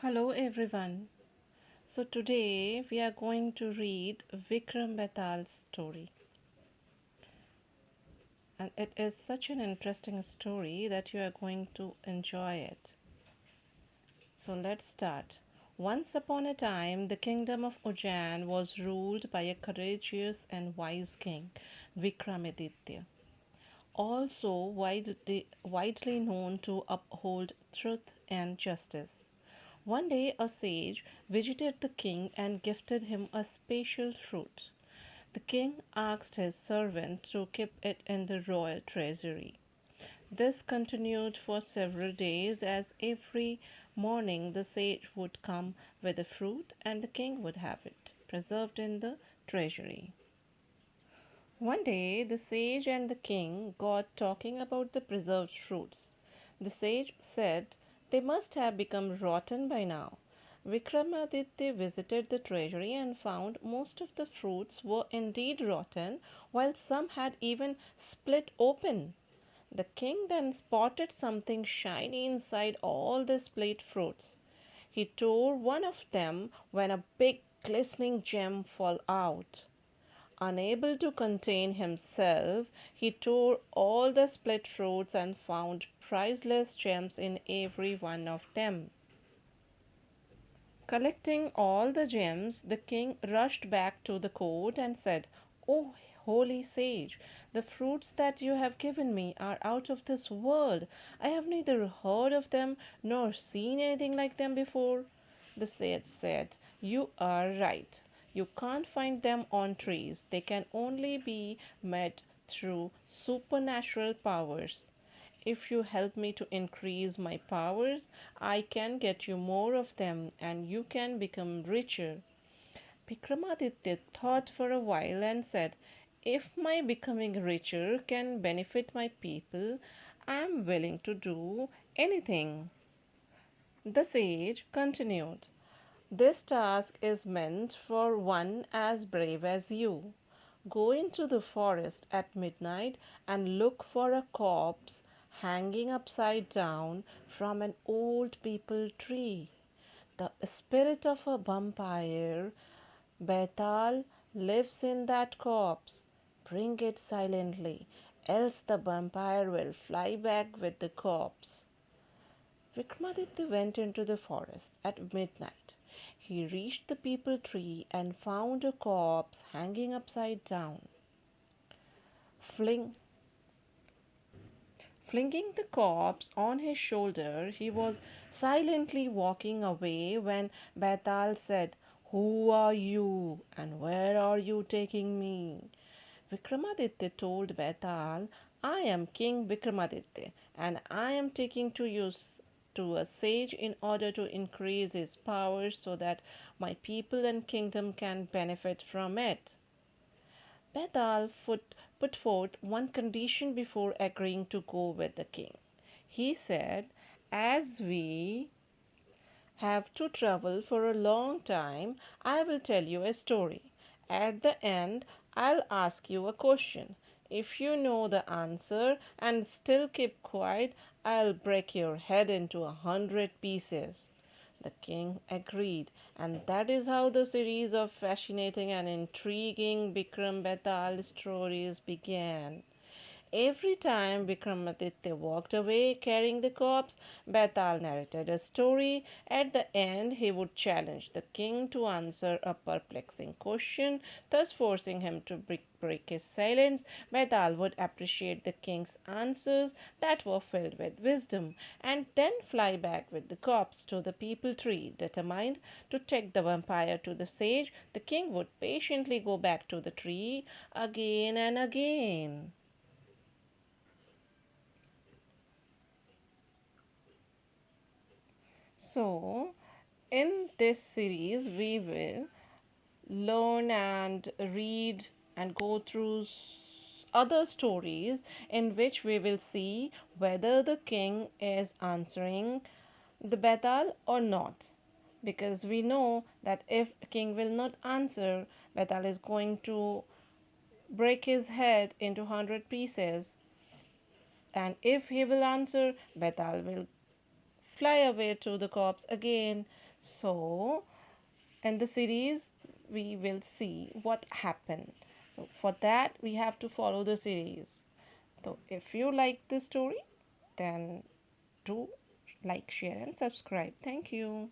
Hello everyone. So today we are going to read Vikramaditya's story, and it is such an interesting story that you are going to enjoy it. So let's start. Once upon a time, the kingdom of Ujjain was ruled by a courageous and wise king, Vikramaditya, also widely known to uphold truth and justice. One day, a sage visited the king and gifted him a special fruit. The king asked his servant to keep it in the royal treasury. This continued for several days, as every morning the sage would come with the fruit and the king would have it preserved in the treasury. One day, the sage and the king got talking about the preserved fruits. The sage said they must have become rotten by now. Vikramaditya visited the treasury and found most of the fruits were indeed rotten, while some had even split open. The king then spotted something shiny inside all the split fruits. He tore one of them when a big glistening gem fell out. Unable to contain himself, he tore all the split fruits and found priceless gems in every one of them. Collecting all the gems, the king rushed back to the court and said, "Oh, holy sage, the fruits that you have given me are out of this world. I have neither heard of them nor seen anything like them before." The sage said, "You are right. You can't find them on trees. They can only be met through supernatural powers. If you help me to increase my powers, I can get you more of them and you can become richer." Vikramaditya thought for a while and said, "If my becoming richer can benefit my people, I am willing to do anything." The sage continued, "This task is meant for one as brave as you. Go into the forest at midnight and look for a corpse hanging upside down from an old peepal tree. The spirit of a vampire, baitaal, lives in that corpse. Bring it silently, else the vampire will fly back with the corpse." Vikramaditya went into the forest at midnight. He reached the peepal tree and found a corpse hanging upside down. Fling, Flinging the corpse on his shoulder, he was silently walking away when Betal said, "Who are you and where are you taking me?" Vikramaditya told Betal, "I am King Vikramaditya and I am taking to a sage in order to increase his power so that my people and kingdom can benefit from it." Betal put forth one condition before agreeing to go with the king. He said, "As we have to travel for a long time, I will tell you a story. At the end, I'll ask you a question. If you know the answer and still keep quiet, I'll break your head into 100 pieces." The king agreed, and that is how the series of fascinating and intriguing Bikram Betal stories began. Every time Vikramaditya walked away carrying the corpse, Betal narrated a story. At the end, he would challenge the king to answer a perplexing question, thus forcing him to break his silence. Betal would appreciate the king's answers that were filled with wisdom, and then fly back with the corpse to the peepal tree. Determined to take the vampire to the sage, the king would patiently go back to the tree again and again. So, in this series, we will learn and read and go through other stories in which we will see whether the king is answering the Betal or not. Because we know that if king will not answer, Betal is going to break his head into 100 pieces. And if he will answer, Betal will fly away to the corpse again. So, in the series, we will see what happened. So, for that, we have to follow the series. So, if you like this story, then do like, share, and subscribe. Thank you.